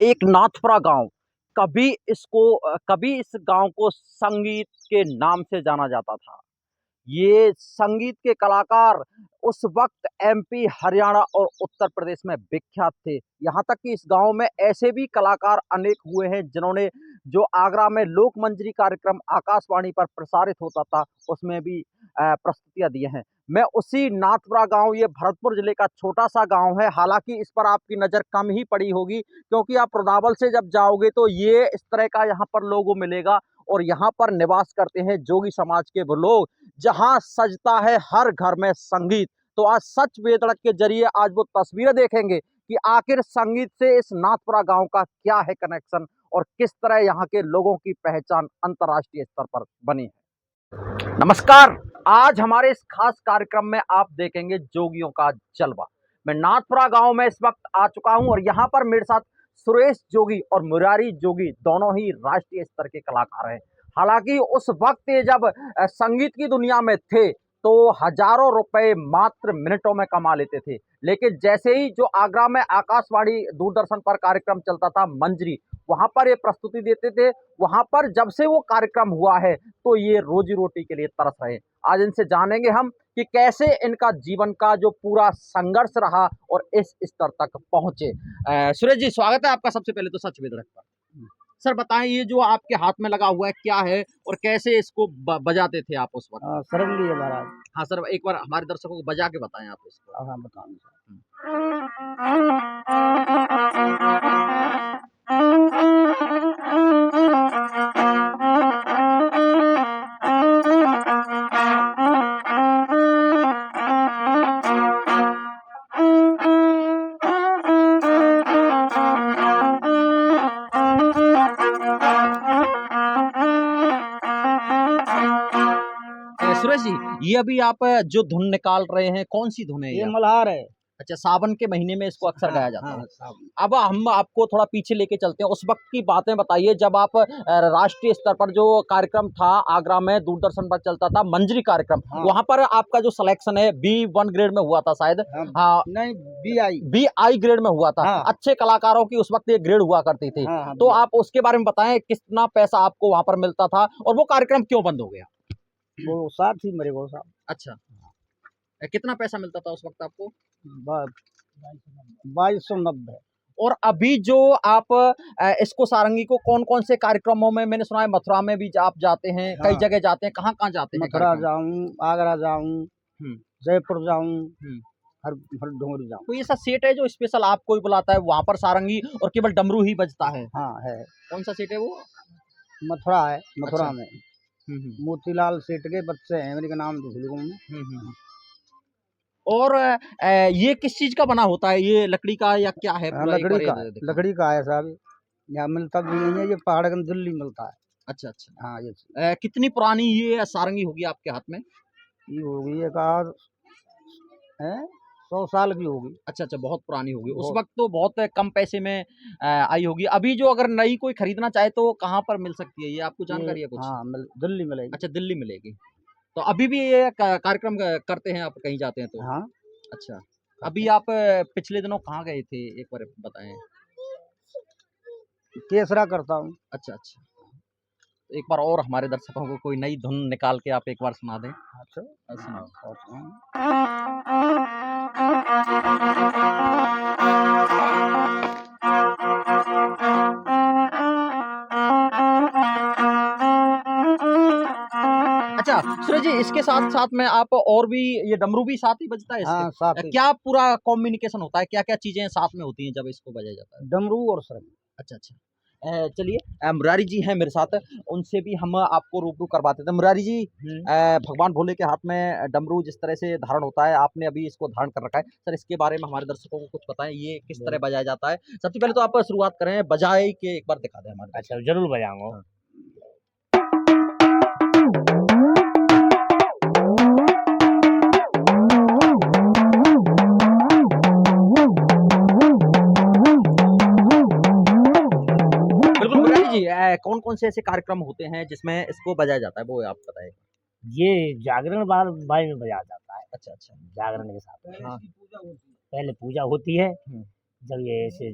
एक नाथपुरा गाँव, कभी इस गाँव को संगीत के नाम से जाना जाता था। ये संगीत के कलाकार उस वक़्त एमपी, हरियाणा और उत्तर प्रदेश में विख्यात थे। यहाँ तक कि इस गाँव में ऐसे भी कलाकार अनेक हुए हैं जिन्होंने जो आगरा में लोकमंजरी कार्यक्रम आकाशवाणी पर प्रसारित होता था, उसमें भी प्रस्तुतियाँ दिए हैं। मैं उसी नाथपुरा गाँव, ये भरतपुर जिले का छोटा-सा गाँव है, हालाँकि इस पर आपकी नज़र कम ही पड़ी होगी क्योंकि आप रुदावल से जब जाओगे तो ये इस तरह का यहाँ पर लोगो मिलेगा और यहाँ पर निवास करते हैं जोगी समाज के वो लोग, जहां सजता है हर घर में संगीत। तो आज सच बेधड़क के जरिए आज वो तस्वीरें देखेंगे कि आखिर संगीत से इस नाथपुरा गांव का क्या है कनेक्शन और किस तरह यहाँ के लोगों की पहचान अंतर्राष्ट्रीय स्तर पर बनी है। नमस्कार, आज हमारे इस खास कार्यक्रम में आप देखेंगे जोगियों का जलवा। मैं नाथपुरा गांव में इस वक्त आ चुका हूं और यहाँ पर मेरे साथ सुरेश जोगी और मुरारी जोगी दोनों ही राष्ट्रीय स्तर के कलाकार हैं। हालांकि उस वक्त ये जब संगीत की दुनिया में थे तो हजारों रुपए मात्र मिनटों में कमा लेते थे, लेकिन जैसे ही जो आगरा में आकाशवाणी दूरदर्शन पर कार्यक्रम चलता था मंजरी, वहां पर ये प्रस्तुति देते थे। वहां पर जब से वो कार्यक्रम हुआ है तो ये रोजी रोटी के लिए तरस रहे। आज इनसे जानेंगे हम कि कैसे इनका जीवन का जो पूरा संघर्ष रहा और इस स्तर तक पहुंचे। सुरेश जी, स्वागत है आपका सबसे पहले तो सच बेधड़क पर। सर बताएं, ये जो आपके हाथ में लगा हुआ है क्या है और कैसे इसको बजाते थे आप उस वक्त? सरंगी है महाराज। हाँ सर, एक बार हमारे दर्शकों को बजा के बताएं आप इसको। हाँ बताऊंगा। सुरेश जी, ये अभी आप जो धुन निकाल रहे हैं कौन सी धुन है ये मल्हार है। अच्छा, सावन के महीने में इसको अक्सर गाया जाता है। सावन। अब हम आपको थोड़ा पीछे लेके चलते हैं, उस वक्त की बातें बताइए जब आप राष्ट्रीय स्तर पर जो कार्यक्रम था आगरा में दूरदर्शन पर चलता था मंजरी कार्यक्रम, वहां पर आपका जो सिलेक्शन है B1 ग्रेड में हुआ था शायद। नहीं, BI ग्रेड में हुआ था। अच्छे कलाकारों की उस वक्त ये ग्रेड हुआ करती थी। तो आप उसके बारे में बताएं, कितना पैसा आपको वहां पर मिलता था और वो कार्यक्रम क्यों बंद हो गया? वो साथ ही मेरे को साहब। अच्छा, कितना पैसा मिलता था उस वक्त आपको? 2290। और अभी जो आप इसको सारंगी को कौन कौन से कार्यक्रमों में, मैंने सुना है मथुरा में भी आप जाते हैं, कई जगह जाते हैं, कहाँ कहाँ जाते हैं? मथुरा जाऊं, आगरा जाऊं, जयपुर जाऊं, हर डोंगरी जाऊं। कोई ऐसा सेट है जो स्पेशल आपको ही बुलाता है वहां पर सारंगी और केवल डमरू ही बजता है? हाँ है। कौन सा सेट है वो? मथुरा है, मथुरा अच्छा। में मोतीलाल सेठ के बच्चे हैं, मेरे का नाम तो भूल गया मैं। और ये किस चीज का बना होता है? ये लकड़ी का या क्या है? लकड़ी का है साहब। यहाँ मिलता भी नहीं है, ये पहाड़ के दिल्ली मिलता है। अच्छा अच्छा। हाँ ये कितनी पुरानी ये सारंगी होगी आपके हाथ में? ये होगी एक आध 100 साल की होगी। अच्छा अच्छा, बहुत पुरानी होगी। उस वक्त तो बहुत कम पैसे में आई होगी। अभी जो अगर नई कोई खरीदना चाहे तो कहाँ पर मिल सकती है, ये आपको जानकारी है कुछ? हाँ दिल्ली मिलेगी। अच्छा, दिल्ली मिलेगी। तो अभी भी ये कार्यक्रम करते हैं आप कहीं जाते हैं तो? हाँ। अच्छा, अभी आप पिछले दिनों कहाँ गए थे एक बार बताएं? केसरा करता हूँ। अच्छा अच्छा, एक बार और हमारे दर्शकों को कोई नई धुन निकाल के आप एक बार सुना दें। अच्छा सुनाओ। अच्छा सूरज जी, इसके साथ साथ में आप और भी, ये डमरू भी साथ ही बजता है इसके? हाँ, साथ ही। क्या पूरा कॉम्बिनेशन होता है, क्या क्या चीजें साथ में होती हैं जब इसको बजाया जाता है? डमरू और सरंगी। अच्छा अच्छा। चलिए, मुरारी जी हैं मेरे साथ, उनसे भी हम आपको रूबरू करवाते थे। मुरारी जी, भगवान भोले के हाथ में डमरू जिस तरह से धारण होता है, आपने अभी इसको धारण कर रखा है, सर इसके बारे में हमारे दर्शकों को कुछ बताएं, ये किस तरह बजाया जाता है? सबसे पहले तो आप शुरुआत करें, बजाए के एक बार दिखा दें हमारे। अच्छा, जरूर बजाऊंगा। कौन कौन से ऐसे कार्यक्रम होते हैं जिसमें इसको बजाया जाता है, वो आप बताएं। ये जागरण बार में बजाया जाता है। अच्छा अच्छा। जागरण के साथ हाँ। पहले पूजा होती है। जब ये ऐसे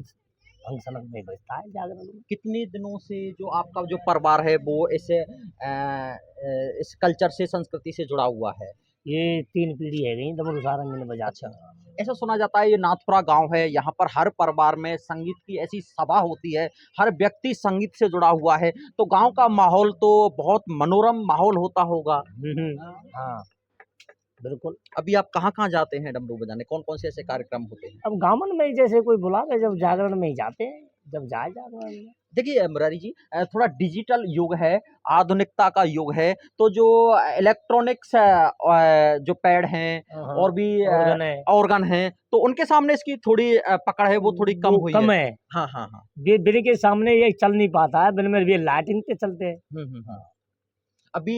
भंग सनक नहीं बजता है जागरण में। कितने दिनों से जो आपका जो परिवार है वो इस कल्चर से, संस्कृति से जुड़ा हुआ है? ये 3 पीढ़ी है गई डमरू सारंगी ने बजाते हैं। ऐसा सुना जाता है ये नाथपुरा गांव है, यहाँ पर हर परिवार में संगीत की ऐसी सभा होती है, हर व्यक्ति संगीत से जुड़ा हुआ है, तो गांव का माहौल तो बहुत मनोरम माहौल होता होगा। हाँ बिल्कुल। अभी आप कहाँ-कहाँ जाते हैं डमरू बजाने? कौन-कौन से ऐसे कार्यक्रम होते हैं? अब गाँवन में ही जैसे कोई बुलावे, जब जागरण में ही जाते हैं, जब जाए जागरण में। देखिए मुरारी जी, थोड़ा डिजिटल युग है, आधुनिकता का युग है, तो जो इलेक्ट्रॉनिक्स जो पैड हैं हाँ, और भी ऑर्गन है। ऑर्गन हैं, तो उनके सामने इसकी थोड़ी पकड़ है, वो थोड़ी कम वो हुई कम है। है। हाँ, हाँ, हाँ। बिन के सामने ये चल नहीं पाता है, बिन में ये लाइटिंग पे चलते हैं। हाँ। अभी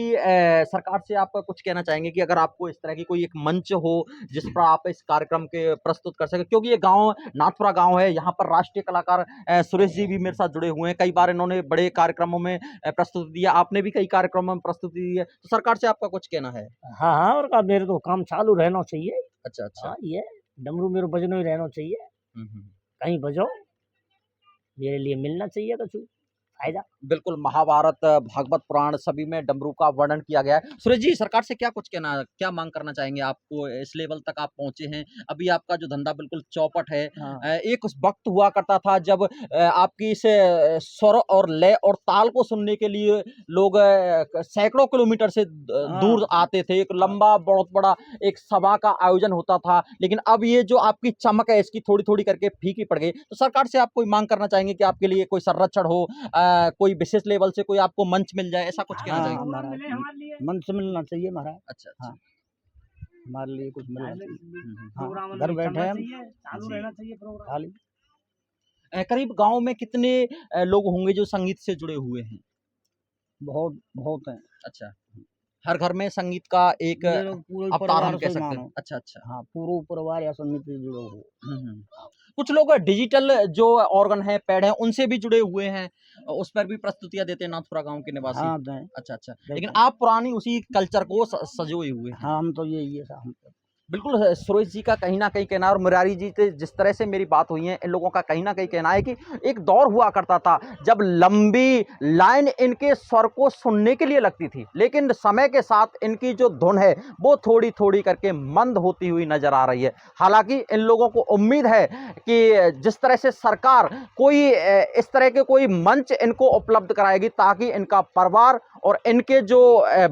सरकार से आप कुछ कहना चाहेंगे कि अगर आपको इस तरह की कोई एक मंच हो जिस पर आप इस कार्यक्रम के प्रस्तुत कर सकें, क्योंकि ये गांव नाथपुरा गांव है, यहाँ पर राष्ट्रीय कलाकार सुरेश जी भी मेरे साथ जुड़े हुए हैं, कई बार इन्होंने बड़े कार्यक्रमों में प्रस्तुति दिया, आपने भी कई कार्यक्रमों में प्रस्तुति दी है, तो सरकार से आपका कुछ कहना है? हाँ हाँ, और का मेरे तो काम चालू रहना चाहिए। अच्छा अच्छा। हाँ, ये डमरू मेरे बजनो ही रहना चाहिए, कहीं बजो, मेरे लिए मिलना चाहिए कुछ फायदा। बिल्कुल, महाभारत, भागवत पुराण सभी में डमरू का वर्णन किया गया है। सुरेश जी, सरकार से क्या कुछ कहना, क्या मांग करना चाहेंगे? आपको इस लेवल तक आप पहुंचे हैं, अभी आपका जो धंधा बिल्कुल चौपट है। हाँ। एक उस वक्त हुआ करता था जब आपकी इस स्वर और लय और ताल को सुनने के लिए लोग सैकड़ों किलोमीटर से दूर आते थे, एक लंबा बहुत बड़ा एक सभा का आयोजन होता था, लेकिन अब ये जो आपकी चमक है इसकी थोड़ी थोड़ी करके फीकी पड़ गई। तो सरकार से आप कोई मांग करना चाहेंगे कि आपके लिए कोई संरक्षण हो, कोई विशेष लेवल से कोई आपको मंच मिल जाए, ऐसा कुछ कहना चाहेंगे? महाराज मंच मिलना चाहिए महाराज। अच्छा अच्छा। हाँ, हमारे लिए कुछ मिलना चाहिए। प्रोग्राम हाँ, घर बैठे हम चालू रहना चाहिए प्रोग्राम। खाली। करीब गांव में कितने लोग होंगे जो संगीत से जुड़े हुए हैं? बहुत बहुत हैं। अच्छा, हर घर में संगीत का एक ये लोग पूरे अवतार परिवार हम कह से सकते हैं। मानो। अच्छा अच्छा। हाँ, पूरा परिवार या समिति से जुड़े हुए। कुछ लोग डिजिटल जो ऑर्गन है, पैड है, उनसे भी जुड़े हुए हैं, उस पर भी प्रस्तुतियां देते हैं नाथपुरा गांव के निवासी। हाँ दें। अच्छा अच्छा, लेकिन आप पुरानी उसी कल्चर को सजोए हुए हैं। हाँ, हम तो यही है हम तो। बिल्कुल, सुरेश जी का कहीं न कहीं कहना और मुरारी जी से जिस तरह से मेरी बात हुई है, इन लोगों का कहीं न कहीं कहना है कि एक दौर हुआ करता था, जब लंबी लाइन इनके स्वर को सुनने के लिए लगती थी, लेकिन समय के साथ इनकी जो धुन है, वो थोड़ी-थोड़ी करके मंद होती हुई नज़र आ रही है। हालाँकि इन लोगों को उम्मीद है कि जिस तरह से सरकार कोई इस तरह के कोई मंच इनको उपलब्ध कराएगी, ताकि इनका परिवार और इनके जो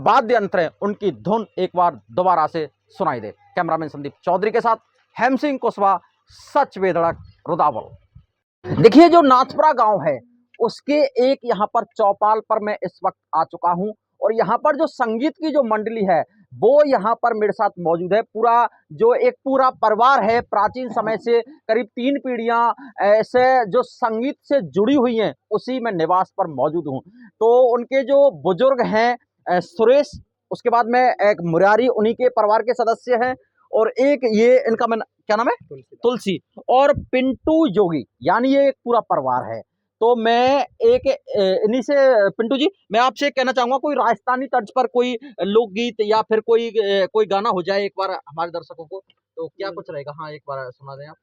वाद्य यंत्र हैं, उनकी धुन एक बार दोबारा से सुनाई दे। कैमरामैन संदीप चौधरी के साथ हेम सिंह कुशवाहा, सच बेधड़क, रुदावल। देखिए, जो नाथपुरा गांव है उसके एक यहाँ पर चौपाल पर मैं इस वक्त आ चुका हूं, और यहाँ पर जो संगीत की जो मंडली है वो यहाँ पर मेरे साथ मौजूद है। पूरा जो एक पूरा परिवार है, प्राचीन समय से करीब 3 पीढ़ियां ऐसे जो संगीत से जुड़ी हुई हैं, उसी में निवास पर मौजूद हूँ। तो उनके जो बुजुर्ग हैं सुरेश, उसके बाद में एक मुरारी उन्हीं के परिवार के सदस्य हैं, और एक ये इनका मैं क्या नाम है, तुलसी, और पिंटू जोगी, यानी ये एक पूरा परिवार है। तो मैं एक इन्हीं से, पिंटू जी, मैं आपसे कहना चाहूंगा कोई राजस्थानी तर्ज पर कोई लोकगीत या फिर कोई गाना हो जाए एक बार हमारे दर्शकों को, तो क्या कुछ रहेगा? हाँ, एक बार सुना दें आप।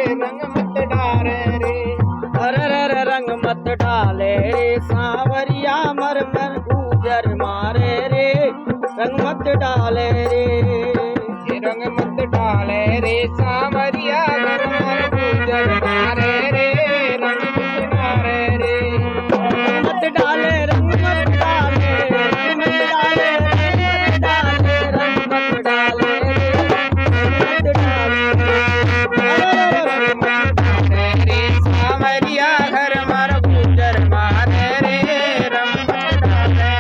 रंग मत डाले रे, रंग मत डाले रे सावरिया, घर मर गुजर मारे रे, रंग मत डाले रे, रंग मत डाले, रंग मत डाले, रंग मत डाले, रंग मत डाले, रंग मत डाले रे, रंग मत डाले रे सावरिया, घर मर गुजर मारे रे, रंग मत डाले।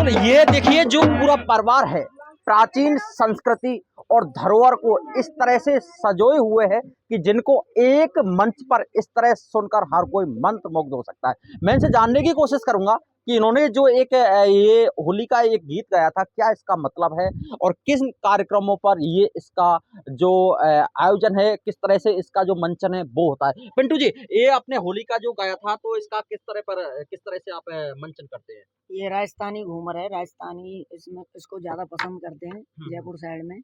बिल्कुल, ये देखिए जो पूरा परिवार है, प्राचीन संस्कृति और धरोहर को इस तरह से सजोए हुए है कि जिनको एक मंच पर इस तरह सुनकर हर कोई मंत्रमुग्ध हो सकता है। मैं इनसे जानने की कोशिश करूँगा कि इन्होंने जो एक ये होली का एक गीत गाया था, क्या इसका मतलब है और किन कार्यक्रमों पर ये इसका जो आयोजन है, किस तरह से इसका जो मंचन है वो होता है। पिंटू जी, ये आपने होली का जो गाया था तो इसका किस तरह से आप मंचन करते हैं? ये राजस्थानी घूमर है, राजस्थानी इसमें इसको ज़्यादा पसंद करते हैं जयपुर साइड में,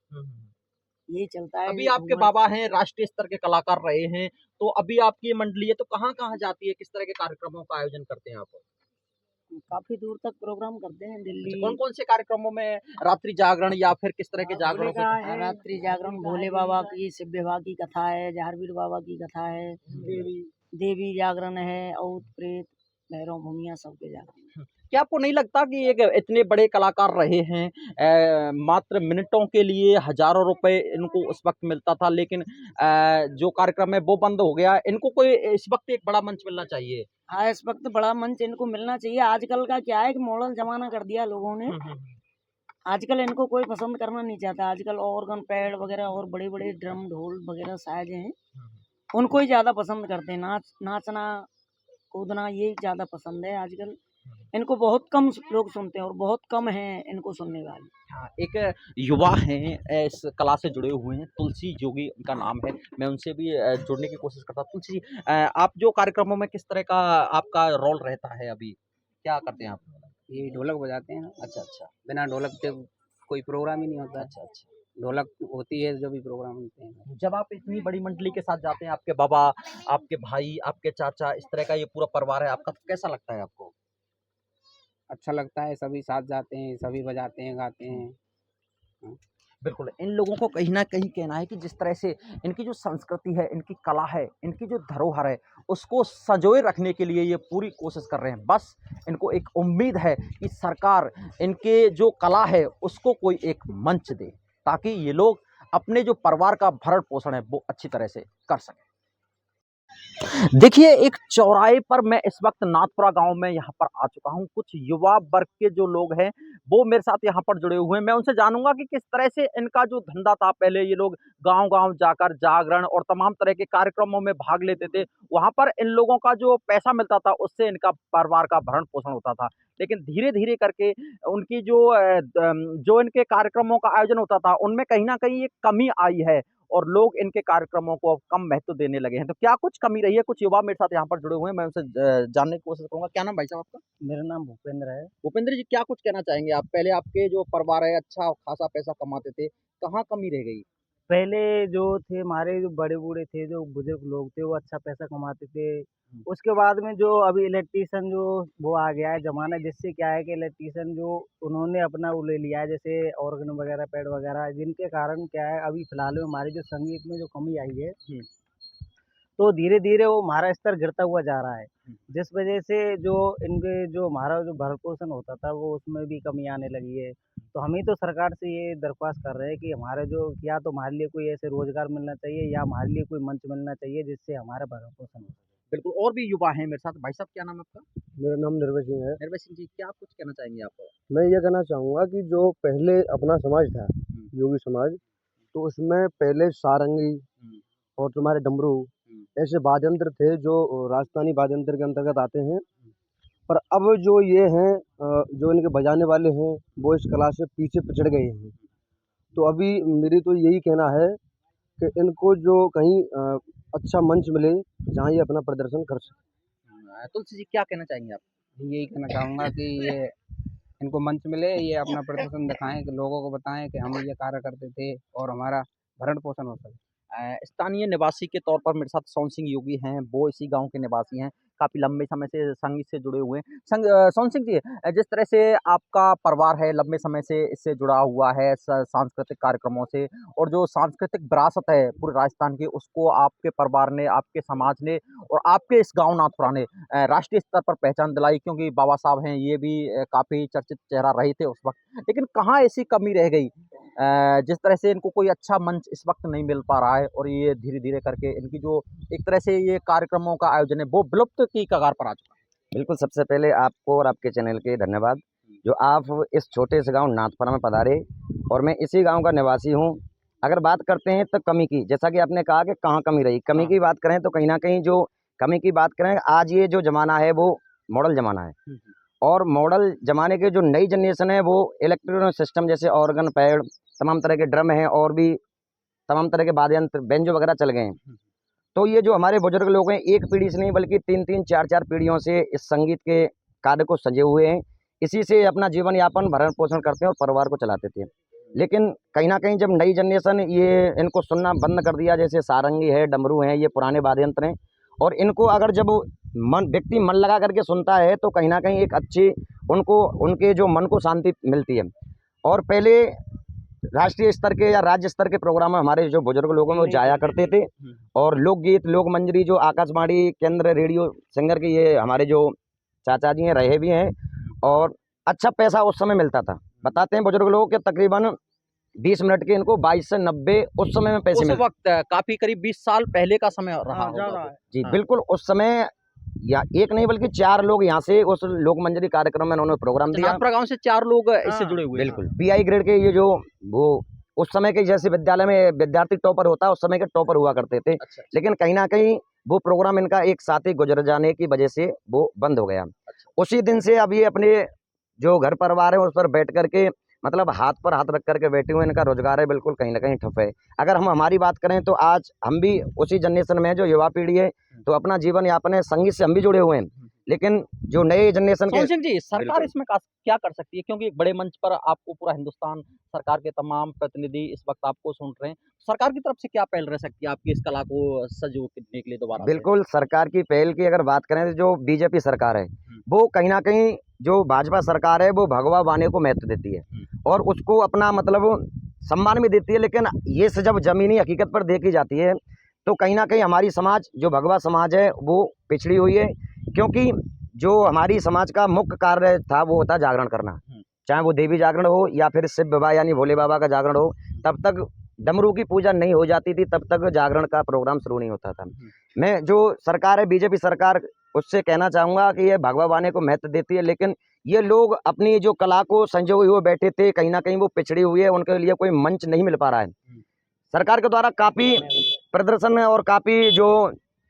यही चलता है अभी ये आपके घूमर। बाबा हैं, राष्ट्रीय स्तर के कलाकार रहे हैं, तो अभी आपकी ये मंडली है तो कहाँ-कहाँ जाती है? किस तरह के कार्यक्रमों का आयोजन करते हैं आप? काफ़ी दूर तक प्रोग्राम करते हैं, दिल्ली अच्छा, कौन-कौन से कार्यक्रमों में रात्रि जागरण या फिर किस तरह के जागरण का होते हैं? है, रात्रि जागरण, भोले बाबा की, शिव विवाह की कथा है, जहारवीर बाबा की कथा है, देवी जागरण है, औत प्रेत, भैरव भूमिया सबके जागरण। क्या आपको नहीं लगता कि एक इतने बड़े कलाकार रहे हैं, मात्र मिनटों के लिए हज़ारों रुपए इनको उस वक़्त मिलता था, लेकिन जो कार्यक्रम है वो बंद हो गया। इनको कोई इस वक़्त एक बड़ा मंच मिलना चाहिए। हाँ, इस वक्त बड़ा मंच इनको मिलना चाहिए। आजकल का क्या है कि मॉडर्न ज़माना कर दिया लोगों ने। आजकल इनको कोई पसंद करना नहीं चाहता। आजकल ऑर्गन पैड वगैरह और बड़े-बड़े ड्रम ढोल वगैरह साज़ हैं, उनको ही ज़्यादा पसंद करते हैं। नाचना, कूदना ये ज़्यादा पसंद है आजकल। इनको बहुत कम लोग सुनते हैं और बहुत कम हैं इनको सुनने वाले। हाँ, एक युवा हैं इस कला से जुड़े हुए हैं, तुलसी जोगी उनका नाम है। मैं उनसे भी जुड़ने की कोशिश करता हूँ। तुलसी जी, आप जो कार्यक्रमों में किस तरह का आपका रोल रहता है अभी? क्या करते हैं आप? ये ढोलक बजाते हैं। अच्छा, अच्छा। बिना ढोलक के कोई प्रोग्राम ही नहीं होता। अच्छा, अच्छा। ढोलक होती है जो भी प्रोग्राम होते हैं। जब आप इतनी बड़ी मंडली के साथ जाते हैं, आपके बाबा, आपके भाई, आपके चाचा, इस तरह का ये पूरा परिवार है आपका, तो कैसा लगता है आपको? अच्छा लगता है, सभी साथ जाते हैं, सभी बजाते हैं, गाते हैं। बिल्कुल, इन लोगों को कहीं न कहीं कहना है कि जिस तरह से इनकी जो संस्कृति है, इनकी कला है, इनकी जो धरोहर है, उसको संजोए रखने के लिए ये पूरी कोशिश कर रहे हैं। बस इनको एक उम्मीद है कि सरकार इनके जो कला है, उसको कोई एक मंच दे, ताकि ये लोग अपने जो परिवार का भरण-पोषण है, वो अच्छी तरह से कर सकें। देखिए, एक चौराहे पर मैं इस वक़्त नाथपुरा गाँव में यहाँ पर आ चुका हूँ। कुछ युवा वर्ग के जो लोग हैं, वो मेरे साथ यहाँ पर जुड़े हुए हैं। मैं उनसे जानूँगा कि किस तरह से इनका जो धंधा था, पहले ये लोग गाँव-गाँव जाकर जागरण और तमाम तरह के कार्यक्रमों में भाग लेते थे। वहाँ पर इन लोगों का जो पैसा मिलता था, उससे इनका परिवार का भरण-पोषण होता था। लेकिन धीरे-धीरे करके उनकी जो इनके कार्यक्रमों का आयोजन होता था, उनमें कहीं न कहीं एक कमी आई है। और लोग इनके कार्यक्रमों को अब कम महत्व देने लगे हैं। तो क्या कुछ कमी रही है? कुछ युवा मेरे साथ यहाँ पर जुड़े हुए हैं, मैं उनसे जानने की कोशिश करूँगा। क्या नाम भाई साहब आपका? मेरा नाम भूपेंद्र है। भूपेंद्र जी, क्या कुछ कहना चाहेंगे आप? पहले आपके जो परिवार है अच्छा खासा पैसा कमाते थे, कहाँ कमी रह गई? पहले जो थे हमारे जो बड़े-बूढ़े थे, जो बुजुर्ग लोग थे, वो अच्छा पैसा कमाते थे। उसके बाद में जो अभी इलेक्ट्रीशियन जो वो आ गया है ज़माना, जिससे क्या है कि इलेक्ट्रीशियन जो उन्होंने अपना वो ले लिया है, जैसे ऑर्गन वगैरह, पैड वगैरह, जिनके कारण क्या है अभी फ़िलहाल में हमारे जो संगीत में जो कमी आई है, तो धीरे-धीरे वो हमारा स्तर गिरता हुआ जा रहा है। जिस वजह से जो इनके जो हमारा जो भरण-पोषण होता था, वो उसमें भी कमी आने लगी है। तो हम ही तो सरकार से ये दरख्वास्त कर रहे हैं कि हमारे जो या तो हमारे लिए कोई ऐसे रोज़गार मिलना चाहिए या हमारे लिए कोई मंच मिलना चाहिए, जिससे हमारा भरण-पोषण हो सके। बिल्कुल, और भी युवा हैं मेरे साथ। भाई साहब क्या नाम है आपका? मेरा नाम निर्भय सिंह है। निर्भय सिंह जी, क्या कुछ कहना चाहेंगे आप? मैं ये कहना चाहूँगा कि जो पहले अपना समाज था, योगी समाज, तो उसमें पहले सारंगी और तुम्हारे डमरू ऐसे वाद्य यंत्र थे जो राजस्थानी वाद्य यंत्र के अंतर्गत आते हैं। पर अब जो ये हैं जो इनके बजाने वाले हैं, वो इस कला से पीछे पिछड़ गए हैं। तो अभी मेरी तो यही कहना है कि इनको जो कहीं अच्छा मंच मिले, जहाँ ये अपना प्रदर्शन कर सकें। तुलसी जी, क्या कहना चाहेंगे आप? यही कहना चाहूँगा कि ये इनको मंच मिले, ये अपना प्रदर्शन दिखाएँ, कि लोगों को बताएँ कि हम ये कार्य करते थे और हमारा भरण-पोषण हो सके। स्थानीय निवासी के तौर पर मेरे साथ सोहन सिंह योगी हैं, वो इसी गाँव के निवासी हैं, काफ़ी लंबे समय से संगीत से जुड़े हुए हैं। सोहन सिंह जी, जिस तरह से आपका परिवार है लंबे समय से इससे जुड़ा हुआ है सांस्कृतिक कार्यक्रमों से और जो सांस्कृतिक विरासत है पूरे राजस्थान की, उसको आपके परिवार ने, आपके समाज ने और आपके इस गाँव नाथपुरा ने राष्ट्रीय स्तर पर पहचान दिलाई, क्योंकि बाबा साहब हैं, ये भी काफ़ी चर्चित चेहरा रहे थे उस वक़्त। लेकिन कहाँ ऐसी कमी रह गई जिस तरह से इनको कोई अच्छा मंच इस वक़्त नहीं मिल पा रहा है और ये धीरे-धीरे करके इनकी जो एक तरह से ये कार्यक्रमों का आयोजन है, वो विलुप्त की कगार पर आ चुका है। बिल्कुल, सबसे पहले आपको और आपके चैनल के धन्यवाद जो आप इस छोटे से गांव नाथपुरा में पधारे और मैं इसी गांव का निवासी हूं। अगर बात करते हैं तो कमी की, जैसा कि आपने कहा कि कहाँ कमी रही, कमी की बात करें तो कहीं ना कहीं जो कमी की बात करें, आज ये जो ज़माना है वो मॉडल ज़माना है और मॉडल ज़माने के जो नई जनरेशन है वो इलेक्ट्रॉनिक सिस्टम जैसे ऑर्गन पैड, तमाम तरह के ड्रम हैं और भी तमाम तरह के वाद्य यंत्र बेंजो वगैरह चल गए हैं। तो ये जो हमारे बुजुर्ग लोग हैं, एक पीढ़ी से नहीं बल्कि 3-3, 4-4 पीढ़ियों से इस संगीत के कार्य को सजे हुए हैं। इसी से अपना जीवन यापन भरण पोषण करते हैं और परिवार को चलाते थे। लेकिन कहीं ना कहीं जब नई जनरेशन ये इनको सुनना बंद कर दिया, जैसे सारंगी है, डमरू हैं, ये पुराने वाद्य यंत्र हैं, और इनको अगर जब व्यक्ति मन लगा करके सुनता है तो कहीं ना कहीं एक अच्छी उनको उनके जो मन को शांति मिलती है। और पहले राष्ट्रीय स्तर के या राज्य स्तर के प्रोग्राम में हमारे जो बुजुर्ग लोगों में वो जाया करते थे और लोकगीत, लोक मंजरी जो आकाशवाणी केंद्र रेडियो सिंगर के ये हमारे जो चाचा जी हैं रहे भी हैं और अच्छा पैसा उस समय मिलता था। बताते हैं बुजुर्ग लोगों के तकरीबन 20 मिनट के इनको 22 से 90 उस समय में पैसे उस मिलते। वक्त काफी करीब 20 साल पहले का समय रहा होगा वो। जी हाँ। बिल्कुल, उस समय या एक नहीं बल्कि 4 लोग यहाँ से उस लोक मंजरी कार्यक्रम में उन्होंने प्रोग्राम दिया। नाथपुरा गांव से 4 लोग इससे जुड़े हुए हैं। बिल्कुल, पीआई ग्रेड के ये जो वो उस समय के जैसे विद्यालय में विद्यार्थी टॉपर होता है, उस समय के टॉपर हुआ करते थे। अच्छा। लेकिन कहीं ना कहीं वो प्रोग्राम इनका एक साथी गुजर जाने की वजह से वो बंद हो गया। उसी दिन से अब ये अपने जो घर परिवार है उस पर बैठ करके मतलब हाथ पर हाथ रख करके बैठे हुए, इनका रोजगार है बिल्कुल कहीं ना कहीं ठप है। अगर हम हमारी बात करें तो आज हम भी उसी जनरेशन में है जो युवा पीढ़ी है, तो अपना जीवन यापन है, संगीत से हम भी जुड़े हुए हैं। लेकिन जो नए जनरेशन के सोहन सिंह जी, सरकार बिल्कुल। इसमें क्या कर सकती है? क्योंकि एक बड़े मंच पर आपको पूरा हिंदुस्तान, सरकार के तमाम प्रतिनिधि इस वक्त आपको सुन रहे हैं। सरकार की तरफ से क्या पहल रह सकती है आपकी इस कला को संजोने के लिए दोबारा से? बिल्कुल, सरकार की पहल की अगर बात करें तो जो बीजेपी सरकार है वो कहीं ना कहीं जो भाजपा सरकार है वो भगवा बाने को महत्व देती है और उसको अपना मतलब सम्मान भी देती है। लेकिन ये जब जमीनी हकीकत पर देखी जाती है तो कहीं ना कहीं हमारी समाज जो भगवा समाज है वो पिछड़ी हुई है, क्योंकि जो हमारी समाज का मुख्य कार्य था वो होता जागरण करना, चाहे वो देवी जागरण हो या फिर शिव विवाह यानी भोले बाबा का जागरण हो। तब तक डमरू की पूजा नहीं हो जाती थी, तब तक जागरण का प्रोग्राम शुरू नहीं होता था। मैं जो सरकार है बीजेपी सरकार, उससे कहना चाहूँगा कि ये भगवा बाने को महत्व देती है, लेकिन ये लोग अपनी जो कला को संजोए हुए बैठे थे, कहीं ना कहीं वो पिछड़ी हुई है, उनके लिए कोई मंच नहीं मिल पा रहा है। सरकार के द्वारा काफ़ी प्रदर्शन और काफ़ी जो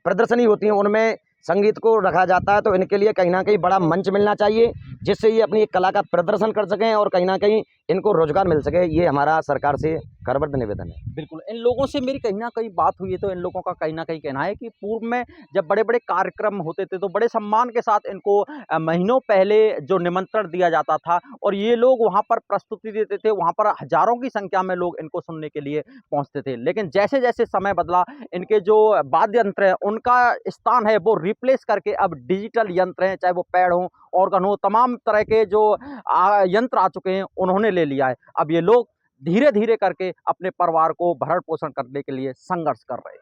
प्रदर्शनी होती हैं उनमें संगीत को रखा जाता है, तो इनके लिए कहीं ना कहीं बड़ा मंच मिलना चाहिए जिससे ये अपनी कला का प्रदर्शन कर सकें और कहीं ना कहीं इनको रोजगार मिल सके। ये हमारा सरकार से करबद्ध निवेदन है। बिल्कुल, इन लोगों से मेरी कहीं न कहीं बात हुई है तो इन लोगों का कहीं न कहीं कहना है कि पूर्व में जब बड़े-बड़े कार्यक्रम होते थे तो बड़े सम्मान के साथ इनको महीनों पहले जो निमंत्रण दिया जाता था और ये लोग वहाँ पर प्रस्तुति देते थे, वहाँ पर हज़ारों की संख्या में लोग इनको सुनने के लिए पहुँचते थे। लेकिन जैसे-जैसे समय बदला, इनके जो वाद्य यंत्र हैं उनका स्थान है वो रिप्लेस करके अब डिजिटल यंत्र हैं, चाहे वो पैड हों, ऑर्गन हो, तमाम तरह के जो यंत्र आ चुके हैं उन्होंने ले लिया है। अब ये लोग धीरे-धीरे करके अपने परिवार को भरण-पोषण करने के लिए संघर्ष कर रहे हैं।